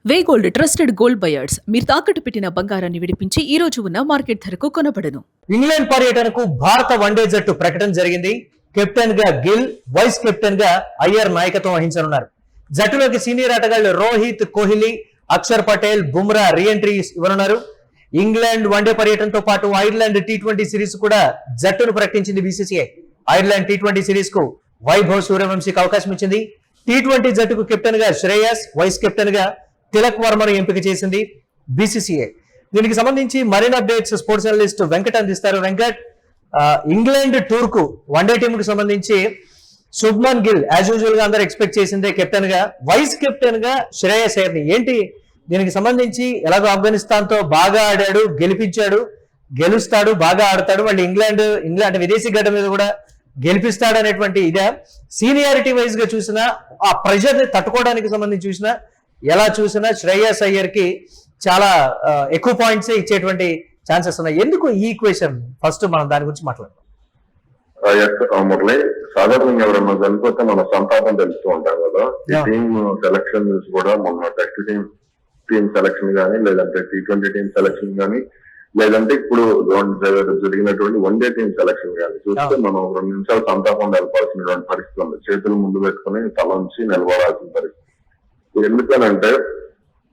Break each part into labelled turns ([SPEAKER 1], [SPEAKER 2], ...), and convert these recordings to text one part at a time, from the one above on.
[SPEAKER 1] వే gold trusted gold buyers మీరు తాకట్టు పెట్టిన బంగారాన్ని విడిపించి ఈ రోజు ఉన్న మార్కెట్ ధరకు కొనబడను.
[SPEAKER 2] ఇంగ్లాండ్ పర్యటనకు భారత వన్డే జట్టు ప్రకటన జరిగింది. కెప్టెన్ గా గిల్, వైస్ కెప్టెన్ గా అయ్యర్ నాయకత్వం వహించనున్నారు. జట్టులోకి సీనియర్ ఆటగాళ్లు రోహిత్, కోహ్లీ, అక్షర్ పటేల్, బుమ్రా రీఎంట్రీ ఇవ్వనున్నారు. ఇంగ్లాండ్ వన్డే పర్యటనతో పాటు ఐర్లాండ్ టీ20 సిరీస్ కూడా జట్టును ప్రకటించింది బీసీసీఐ. ఐర్లాండ్ టీ20 సిరీస్ కు వైభవ్ సూర్యవంశీకి అవకాశం ఇచ్చింది. టీ20 జట్టుకు కెప్టెన్ గా శ్రేయస్, వైస్ కెప్టెన్ గా తిలక్ వర్మను ఎంపిక చేసింది బీసీసీఐ. దీనికి సంబంధించి మరిన్ని అప్డేట్స్ స్పోర్ట్స్ జర్నలిస్ట్ వెంకట్ అందిస్తారు. వెంకట్, ఇంగ్లాండ్ టూర్ కు వన్డే టీమ్ కు సంబంధించి శుభ్మన్ గిల్ యాజ్ యూజువల్ గా అందరూ ఎక్స్పెక్ట్ చేసిందే కెప్టెన్ గా, వైస్ కెప్టెన్ గా శ్రేయస్ అయ్యర్ని. ఏంటి దీనికి సంబంధించి? ఎలాగో ఆఫ్ఘనిస్తాన్ తో బాగా ఆడాడు, గెలిపించాడు, గెలుస్తాడు, బాగా ఆడతాడు, మళ్ళీ ఇంగ్లాండ్ అంటే విదేశీ గడ్డ మీద కూడా గెలిపిస్తాడు అనేటువంటి ఇదే సీనియారిటీ వైజ్ గా చూసినా, ఆ ప్రెషర్ ని తట్టుకోవడానికి సంబంధించి చూసినా, ఎలా చూసినా శ్రేయస్ అయ్యర్ కి చాలా ఎక్కువ పాయింట్స్ ఇచ్చేటువంటి ఛాన్సెస్ ఉన్నాయి. ఎందుకు ఈ ఈక్వేషన్? ఫస్ట్ మనం దాని గురించి మాట్లాడదాం.
[SPEAKER 3] మురళి, సాధారణంగా ఎవరన్నా చనిపోతే మన సంతాపం తెలుస్తూ ఉంటాం కదా. ఈ టీమ్ సెలక్షన్ కూడా మొన్న టెస్ట్ టీమ్ సెలక్షన్ గానీ, లేదంటే టీ20 టీమ్ సెలక్షన్ గానీ, లేదంటే ఇప్పుడు జరిగినటువంటి వన్డే టీమ్ సెలక్షన్ కానీ చూస్తే మనం 2 నిమిషాలు సంతాపం తెలపాల్సినటువంటి పరిస్థితి ఉంది. చేతులు ముందు పెట్టుకుని తల నుంచి నిలబడాల్సిన పరిస్థితి. ఎందుకనంటే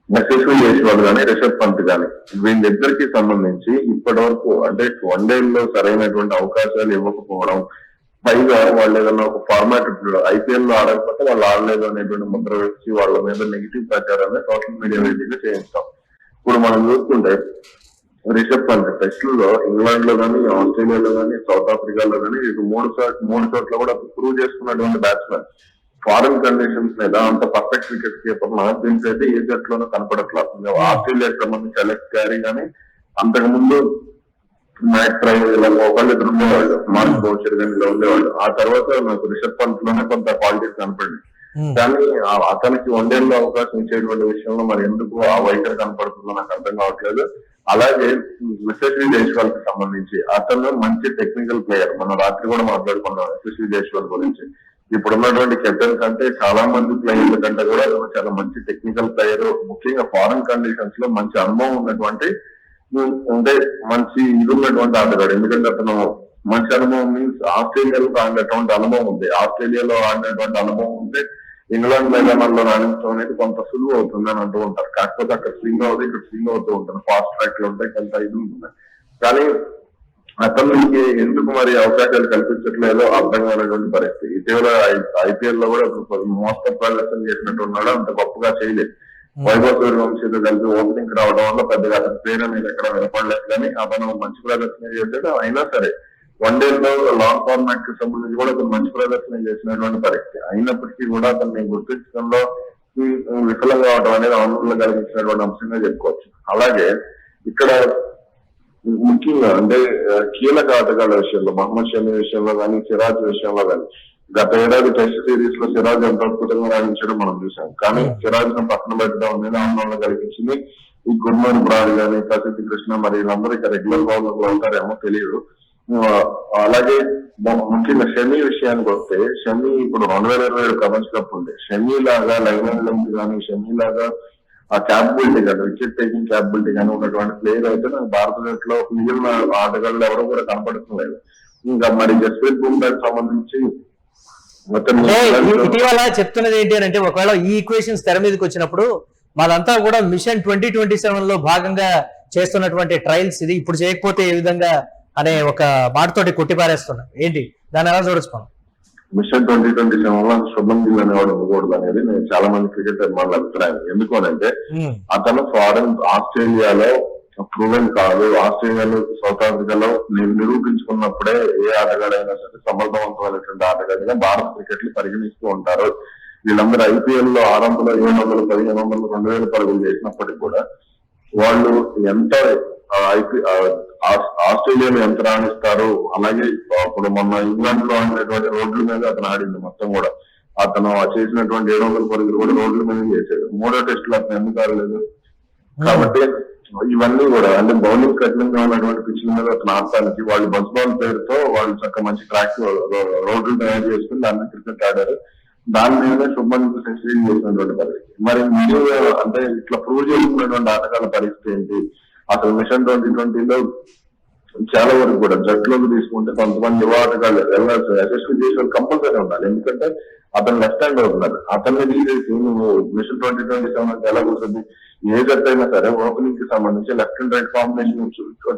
[SPEAKER 3] యశస్వి జైస్వాల్ కానీ, రిషబ్ పంత్ కానీ, వీళ్ళిద్దరికి సంబంధించి ఇప్పటి వరకు అంటే వన్డేల్లో సరైనటువంటి అవకాశాలు ఇవ్వకపోవడం, పైగా వాళ్ళు ఏదన్నా ఒక ఫార్మాట్ ఐపీఎల్ లో ఆడకపోతే వాళ్ళు ఆడలేదు అనేటువంటి ముద్ర వేసి వాళ్ళ మీద నెగిటివ్ ప్రచారాన్ని సోషల్ మీడియా వేదికగా చేయిస్తాం. ఇప్పుడు మనం చూసుకుంటే రిషబ్ పంత్ టెస్టుల్లో ఇంగ్లాండ్ లో కానీ, ఆస్ట్రేలియాలో కానీ, సౌత్ ఆఫ్రికాలో కానీ ఇటు మూడు చోట్ల కూడా ప్రూవ్ చేసుకున్నటువంటి బ్యాట్స్మెన్. ఫారెన్ కండిషన్స్ మీద అంత పర్ఫెక్ట్ వికెట్ కీపర్ నాకు తెలిసి అయితే ఏ జట్లోనూ కనపడట్లేదు. ఆస్ట్రేలియాకి సంబంధించి అలెక్స్ క్యారీ కానీ, అంతకు ముందు మ్యాక్ ట్రై ఇలా ఒకళ్ళిద్దరు ఉండేవాళ్ళు, మార్క్ బౌచర్ కానీ ఇలా ఉండేవాళ్ళు. ఆ తర్వాత నాకు రిషబ్ పంత్ లోనే కొంత క్వాలిటీస్ కనపడింది. కానీ అతనికి వన్డేల్లో అవకాశం ఇచ్చేటువంటి విషయంలో మరి ఎందుకు ఆ వైఖరి కనపడుతుందో నాకు అర్థం కావట్లేదు. అలాగే యశస్వి జైస్వాల్ కి సంబంధించి అతను మంచి టెక్నికల్ ప్లేయర్. మనం రాత్రి కూడా మాట్లాడుకున్నాం యశస్వి జైస్వాల్ గురించి. ఇప్పుడున్నటువంటి కెప్టెన్ కంటే చాలా మంది ప్లేయర్ల కంటే కూడా చాలా మంచి టెక్నికల్ ప్లేయర్. ముఖ్యంగా ఫారెన్ కండిషన్స్ లో మంచి అనుభవం ఉన్నటువంటి, అంటే మంచి ఇది ఉన్నటువంటి ఆటగాడు. ఎందుకంటే అతను మంచి అనుభవం మీన్స్ ఆస్ట్రేలియాలో ఆడినటువంటి అనుభవం ఉంది. ఆస్ట్రేలియాలో ఆడినటువంటి అనుభవం ఉంటే ఇంగ్లాండ్ మైదానాల్లో రాణించడం అనేది కొంత సులువు అవుతుంది అని అంటూ ఉంటారు. కాకపోతే అక్కడ స్వింగ్ అవుతుంది, ఇక్కడ స్వింగ్ అవుతూ ఉంటారు, ఫాస్ట్ ట్రాక్ లో ఉంటాయి, కొంత ఇది ఉంటుంది. కానీ అతనికి ఎందుకు మరి అవకాశాలు కల్పించట్లేదో అర్థం కానటువంటి పరిస్థితి. ఇటీవల ఐపీఎల్ లో కూడా మోస్తరు ప్రదర్శన చేసినట్టు ఉన్నాడు, అంత గొప్పగా చేయలేదు. వైభవ్ సూర్యవంశీతో కలిపి ఓపెనింగ్ రావడం వల్ల పెద్దగా అతని పేరు అనేది ఎక్కడ వినపడలేదు. కానీ అతను మంచి ప్రదర్శన చేశాడు. అయినా సరే వన్డేలో లాంగ్ ఫార్మాట్ కి సంబంధించి కూడా అతను మంచి ప్రదర్శన చేసినటువంటి పరిస్థితి. అయినప్పటికీ కూడా అతన్ని గుర్తించడంలో విఫలం కావడం అనేది ఆందోళన కలిగించినటువంటి అంశంగా చెప్పుకోవచ్చు. అలాగే ఇక్కడ ముఖ్యంగా అంటే కీలక ఆటగాళ్ల విషయంలో మహమ్మద్ షమి విషయంలో కానీ, సిరాజ్ విషయంలో కానీ, గత ఏడాది టెస్ట్ సిరీస్ లో సిరాజ్ ఎంత అద్భుతంగా రాణించడం మనం చూసాం. కానీ సిరాజ్ ను పక్కన పెట్టడం అనేది ఆందోళన కలిగించింది. ఈ గుర్మన్ బ్రాడ్ కానీ, ప్రసిద్ధి కృష్ణ మరి వీళ్ళందరూ ఇక రెగ్యులర్ బౌలర్లు అవుతారేమో తెలియదు. అలాగే ముఖ్యంగా షమి విషయానికి వస్తే, షమి ఇప్పుడు 2027 ప్రపంచ కప్ ఉంది. షమి లాగా లైన్ లెంత్ కానీ, షమి లాగా ఆ క్యాపబిలిటీ కానీ, వికెట్ టేకింగ్ క్యాపబిలిటీ కానీ ఉన్నటువంటి ప్లేయర్ అయితే నాకు భారత జట్టులో మిగిలిన ఆటగాళ్ళు ఎవరు కూడా కనపడుతున్నారు. ఇంకా మరి జస్ప్రీత్ బుమ్రాకి సంబంధించి
[SPEAKER 2] ఇటీవల చెప్తున్నది ఏంటి అని అంటే, ఒకవేళ ఈ ఈక్వేషన్స్ తెర మీదకి వచ్చినప్పుడు మాదంతా కూడా మిషన్ 2027 లో భాగంగా చేస్తున్నటువంటి ట్రయల్స్ ఇది, ఇప్పుడు చేయకపోతే ఏ విధంగా అనే ఒక మాటతోటి కొట్టిపారేస్తున్నారు. ఏంటి దాన్ని ఎలా చూడొచ్చు మనం?
[SPEAKER 3] మిషన్ 2027 లో శుభం గిల్ అనేవాడు ఉండకూడదు అనేది నేను చాలా మంది క్రికెట్ అభిమానుల అభిప్రాయం. ఎందుకు అంటే అతను ఫారెన్ ఆస్ట్రేలియాలో ప్రూవెన్ కాదు, ఆస్ట్రేలియాలో సౌత్ ఆఫ్రికాలో నిరూపించుకున్నప్పుడే ఏ ఆటగాడైనా సరే సమర్థవంతమైనటువంటి ఆటగాడిగా భారత క్రికెట్ ని పరిగణిస్తూ ఉంటారు. వీళ్ళందరూ ఐపీఎల్ లో ఆరంభంలో 700, 1500, 2000 పరుగులు చేసినప్పటికీ కూడా వాళ్ళు ఎంత ఆస్ట్రేలియాలో ఎంత రాణిస్తారు. అలాగే ఇప్పుడు మొన్న ఇంగ్లాండ్ లో ఆడినటువంటి రోడ్ల మీద అతను ఆడింది మొత్తం కూడా. అతను చేసినటువంటి 700 పరుగులు కూడా రోడ్ల మీద చేశాడు. 3వ టెస్ట్ లో అతను ఎందుకు ఆడలేదు? కాబట్టి ఇవన్నీ కూడా అంటే బౌలింగ్ కఠినంగా ఉన్నటువంటి పిచ్ల మీద అతను ఆడటానికి వాళ్ళు బస్ బాల్ పేరుతో వాళ్ళు చక్కగా మంచి ట్రాక్ రోడ్లు తయారు చేసుకుని దాన్ని క్రికెట్ ఆడారు. దాని మీదనే శుభ్మన్ సెంచరీ చేసినటువంటి పరిస్థితి. మరి మీరు అంటే ఇట్లా ప్రూవ్ చేసుకున్నటువంటి ఆటగాళ్ళ పరిస్థితి ఏంటి? అసలు మిషన్ 2020లో చాలా వరకు కూడా జట్టులోకి తీసుకుంటే కొంతమంది యువ ఆటగాళ్ళు వెళ్ళాల్సి యశస్వి చేసిన కంపల్సరీ ఉండాలి. ఎందుకంటే అతను లెఫ్ట్ హ్యాండ్ అవుతున్నారు. అతన్ని తీసేసి నువ్వు మిషన్ 2027 అంటే ఎలా కుదురుతుంది? ఏ జట్టు అయినా సరే ఓపెనింగ్ కి సంబంధించి left and right combination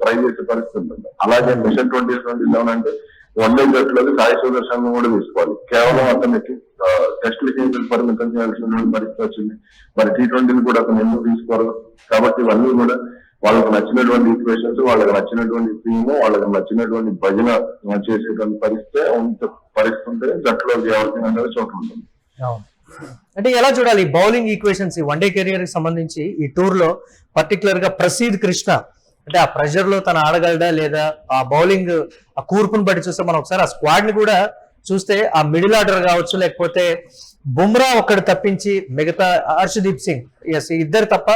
[SPEAKER 3] try చేసే పరిస్థితి ఉంటుంది. అలాగే మిషన్ 2027 అంటే వన్డే జట్టులోకి సాయి సుదర్శన్ కూడా తీసుకోవాలి. కేవలం అతనికి టెస్టులకి పరిమితం చేయాల్సిన పరిస్థితి వచ్చింది. మరి T20 కూడా అతను ఎందుకు తీసుకోరు? కాబట్టి ఇవన్నీ కూడా వాళ్ళకి నచ్చినటువంటి ఈక్వేషన్స్, వాళ్ళకి నచ్చినటువంటి టీము, వాళ్ళకి నచ్చినటువంటి భజన చేసేటువంటి పరిస్థితి ఉంటే జట్టులో ఎవరికి అనేది చోటు ఉంటుంది.
[SPEAKER 2] అంటే ఎలా చూడాలి బౌలింగ్ ఈక్వేషన్స్ వన్డే కెరియర్ కి సంబంధించి ఈ టూర్ లో పర్టికులర్ గా ప్రసీద్ కృష్ణ అంటే ఆ ప్రెషర్ లో తను ఆడగలడా లేదా ఆ బౌలింగ్ ఆ కూర్పును బట్టి చూస్తే మనం ఒకసారి ఆ స్క్వాడ్ ని కూడా చూస్తే ఆ మిడిల్ ఆర్డర్ కావచ్చు, లేకపోతే బుమ్రా ఒక్కడు తప్పించి మిగతా హర్షదీప్ సింగ్ ఇద్దరు తప్ప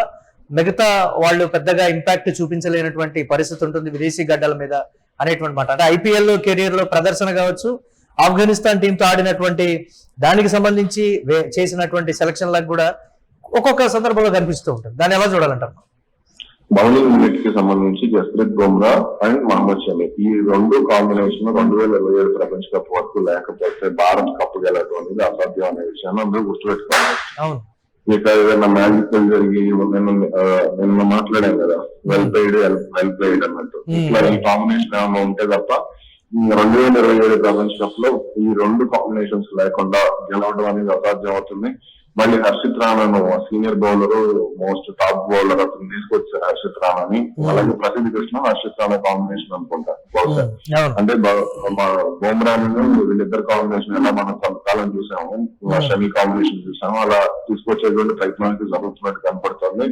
[SPEAKER 2] మిగతా వాళ్ళు పెద్దగా ఇంపాక్ట్ చూపించలేనటువంటి పరిస్థితి ఉంటుంది విదేశీ గడ్డల మీద అనేటువంటి మాట. అంటే ఐపీఎల్ కెరియర్ లో ప్రదర్శన కావచ్చు, ఆఫ్ఘనిస్తాన్ టీంతో ఆడినటువంటి దానికి సంబంధించి చేసినటువంటి సెలక్షన్లకు కూడా ఒక్కొక్క సందర్భంలో కనిపిస్తూ ఉంటుంది. దాన్ని ఎలా చూడాలంటారు?
[SPEAKER 3] బౌలింగ్ యూనిట్ కి సంబంధించి జస్ప్రీత్ బుమ్రా అండ్ మహమ్మద్ షమి ఈ రెండు కాంబినేషన్ 2027 ప్రపంచ కప్ వరకు లేకపోతే భారత్ కప్ గెలవడం అనేది అసాధ్యం అనే విషయాన్ని అందరూ గుర్తుపెట్టుకోవాలి. ఇక ఏదైనా మ్యాజిక్ జరిగి నిన్న మాట్లాడాం కదా, వెల్ ప్లేడ్ అన్నట్టు ఇట్లా ఈ కాంబినేషన్ ఏమైనా ఉంటే తప్ప 2027 ప్రపంచ కప్ లో ఈ రెండు కాంబినేషన్స్ లేకుండా గెలవడం అనేది అసాధ్యం అవుతుంది. మళ్ళీ హర్షిత్ రాణాను senior bowler, most top bowler అతను తీసుకొచ్చారు హర్షిత్ రాణాని. అలాగే ప్రసిద్ధ కృష్ణ హర్షిత్ రాణా కాంబినేషన్ అనుకుంటా. అంటే బుమ్రాని వీళ్ళిద్దరు కాంబినేషన్ ఎలా మనం కొంతకాలం చూసాము, షమి కాంబినేషన్ చూసాము, అలా తీసుకొచ్చేటువంటి ప్రయత్నానికి జరుగుతున్నట్టు కనపడుతుంది.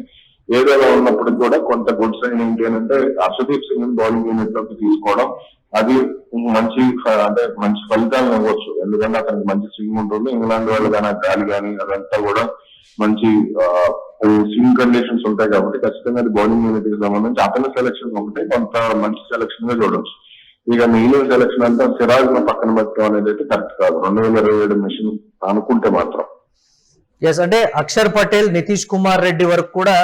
[SPEAKER 3] ఏదైనా ఉన్నప్పటికీ కూడా కొంత గుడ్ సైన్ ఏంటి అంటే హర్షదీప్ సింగ్ బౌలింగ్ యూనిట్ లోకి తీసుకోవడం అది మంచి ఫలితాలను ఇవ్వచ్చు. ఎందుకంటే అతనికి మంచి స్వింగ్ ఉంటుంది. ఇంగ్లాండ్ వాళ్ళు కానీ గాలి కానీ అదంతా కూడా మంచి స్వింగ్ కండిషన్స్ ఉంటాయి కాబట్టి ఖచ్చితంగా అది బౌలింగ్ యూనిట్ కి సంబంధించి అతని సెలక్షన్ ఒకటి కొంత మంచి సెలక్షన్ గా చూడవచ్చు. ఇక మిగిలిన సెలక్షన్ అంతా సిరాజ్ ను పక్కన పెట్టడం అనేది అయితే కరెక్ట్ కాదు 2027 మిషన్ అనుకుంటే మాత్రం.
[SPEAKER 2] ఎస్, అంటే అక్షర్ పటేల్, నితీష్ కుమార్ రెడ్డి వరకు కూడా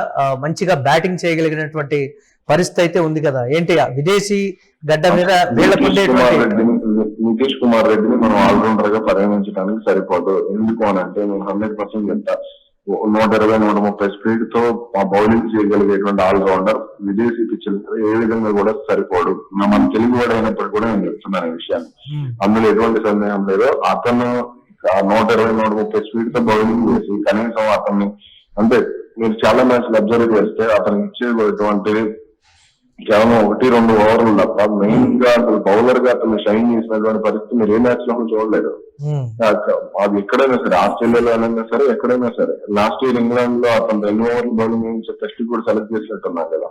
[SPEAKER 2] మంచిగా బ్యాటింగ్ చేయగలిగినటువంటి పరిస్థితి అయితే ఉంది కదా. ఏంటి విదేశీ గడ్డ మీద
[SPEAKER 3] నితీష్ కుమార్ రెడ్డిని మనం ఆల్రౌండర్ గా పరిగణించడానికి సరిపోదు. ఎందుకు అని అంటే నేను 100% చెప్తా, 120-130 స్పీడ్ తో బౌలింగ్ చేయగలిగేటువంటి ఆల్రౌండర్ విదేశీ పిచ్చులు ఏ విధంగా కూడా సరిపోడు. మన తెలుగు వాడు అయినప్పుడు కూడా నేను చెప్తున్నాను ఈ విషయాన్ని, అందులో ఎటువంటి సందేహం లేదు. అతను 120-130 స్పీడ్ తో బౌలింగ్ చేసి కనీసం అతన్ని అంటే మీరు చాలా మ్యాచ్లు అబ్జర్వ్ చేస్తే అతను ఇచ్చేటువంటి కేవలం 1-2 ఓవర్లు తప్ప మెయిన్ గా అసలు బౌలర్ గా అతను షైన్ చేసినటువంటి పరిస్థితి మీరు ఏ మ్యాచ్ లో చూడలేదు. అది ఎక్కడైనా సరే, ఆస్ట్రేలియాలో అయినా సరే, ఎక్కడైనా సరే. లాస్ట్ ఇయర్ ఇంగ్లాండ్ లో అతను 2 ఓవర్లు బౌలింగ్ వేయించే టెస్ట్ కూడా సెలెక్ట్ చేసినట్టున్నారు కదా,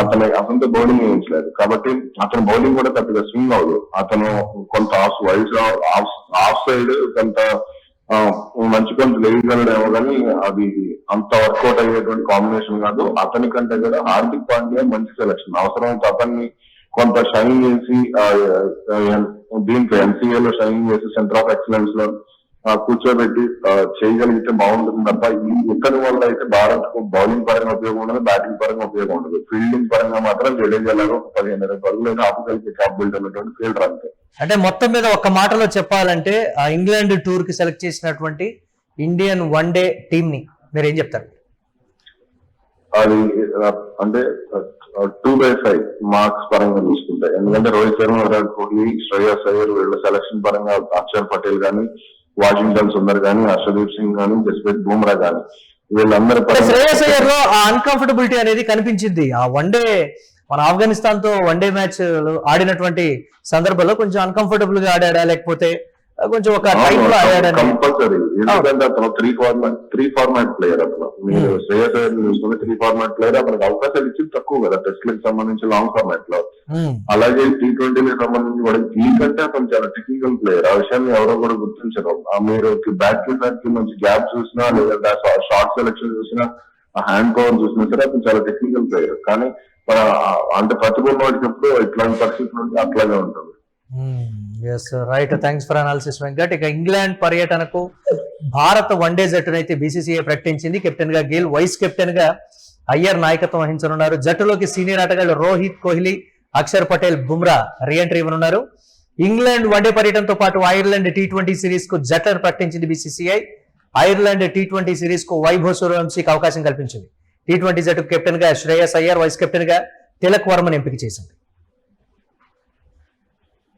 [SPEAKER 3] అతనితో బౌలింగ్ వేయించలేదు కాబట్టి అతను బౌలింగ్ కూడా పెద్దగా స్వింగ్ అవ్వదు. అతను కొంత ఆఫ్ సైడ్ కొంత మంచి కొంత లేయగలడేమో కానీ అది అంత వర్కౌట్ అయ్యేటువంటి కాంబినేషన్ కాదు. అతని కంటే కూడా హార్దిక్ పాండ్యా మంచి సెలక్షన్. అవసరమైతే అతన్ని కొంత షైన్ చేసి దీంట్లో NCA లో షైన్ చేసి సెంటర్ ఆఫ్ ఎక్సలెన్స్ లో కూర్చోబెట్టి చేయగలిగితే బాగుంటుంది తప్ప ఇతని వల్ల అయితే భారత్ కు బౌలింగ్ పరంగా ఉపయోగం ఉండదు, బ్యాటింగ్ పరంగా ఉపయోగం ఉండదు. ఫీల్డింగ్ పరంగా మాత్రం జడేజాలో 15 పరుగులు ఆపగలిగే క్యాపబిలిటీ ఉన్నటువంటి ఫీల్డర్ అంతే.
[SPEAKER 2] అంటే మొత్తం మీద ఒక్క మాటలో చెప్పాలంటే ఆ ఇంగ్లాండ్ టూర్ కి సెలెక్ట్ చేసినటువంటి ఇండియన్ వన్డే టీమ్ ని మీరు ఏం చెప్తారు?
[SPEAKER 3] అది అంటే 2/5 మార్క్స్ పరంగా చూసుకుంటే, ఎందుకంటే రోహిత్ శర్మ, విరాట్ కోహ్లీ, శ్రేయస్ అయ్యర్ వీళ్ళ సెలక్షన్ పరంగా అక్షర్ పటేల్ కానీ, వాషింగ్టన్ సుందర్ కానీ, హర్షదీప్ సింగ్ కానీ, జస్ప్రీత్ బుమ్రా కానీ వీళ్ళందరూ
[SPEAKER 2] శ్రేయస్ అయ్యర్ లో ఆ అన్కంఫర్టబిలిటీ అనేది కనిపించింది. ఆ వన్డే మన ఆఫ్ఘనిస్తాన్ తో వన్డే మ్యాచ్ ఆడినటువంటి సందర్భంలో కొంచెం అన్కంఫర్టబుల్ గా ఆడాడా, లేకపోతే కొంచెం ఒక టైం లో ఆడాడా?
[SPEAKER 3] కంపల్సరీ, ఎందుకంటే అతను త్రీ ఫార్మాట్ ప్లేయర్. అతను మీరు శ్రేయస్ అయ్యర్ చూసుకుంటే 3 ఫార్మాట్ ప్లేయర్. అతనికి అవకాశాలు ఇచ్చింది తక్కువ కదా టెస్ట్ లకు సంబంధించి లాంగ్ ఫార్మాట్ లో. అలాగే T20కి సంబంధించి కూడా దీనికంటే అతను చాలా టెక్నికల్ ప్లేయర్. ఆ విషయాన్ని ఎవరో కూడా గుర్తించరు. మీరు బ్యాట్ కి బ్యాట్ కి మంచి గ్యాప్ చూసినా, లేదా షార్ట్ సెలెక్షన్ చూసినా, హ్యాండ్ పవర్ చూసినా సరే అతను చాలా టెక్నికల్ ప్లేయర్. కానీ అంటే ప్రతిభ వాడికి ఎప్పుడు ఇట్లాంటి పరిస్థితులు ఉంటే అట్లాగే ఉంటుంది.
[SPEAKER 2] Right, thanks for analysis Venkat. ఇక ఇంగ్లాండ్ పర్యటనకు భారత వన్డే జట్టునైతే బీసీసీఐ ప్రకటించింది. కెప్టెన్ గా గిల్, వైస్ కెప్టెన్ గా అయ్యర్ నాయకత్వం వహించనున్నారు. జట్టులోకి సీనియర్ ఆటగాళ్లు రోహిత్, కోహ్లీ, అక్షర్ పటేల్, బుమ్రా రీఎంట్రీ ఇవ్వనున్నారు. ఇంగ్లాండ్ వన్డే పర్యటనతో పాటు ఐర్లాండ్ టీ20 సిరీస్ కు జట్లను ప్రకటించింది బీసీసీఐ. ఐర్లాండ్ టీ20 సిరీస్ కు వైభవ్ సూర్యవంశీకి అవకాశం కల్పించింది. టీ20 జట్టుకు కెప్టెన్ గా శ్రేయస్ అయ్యర్, వైస్ కెప్టెన్ గా తిలక్ వర్మను ఎంపిక చేసింది.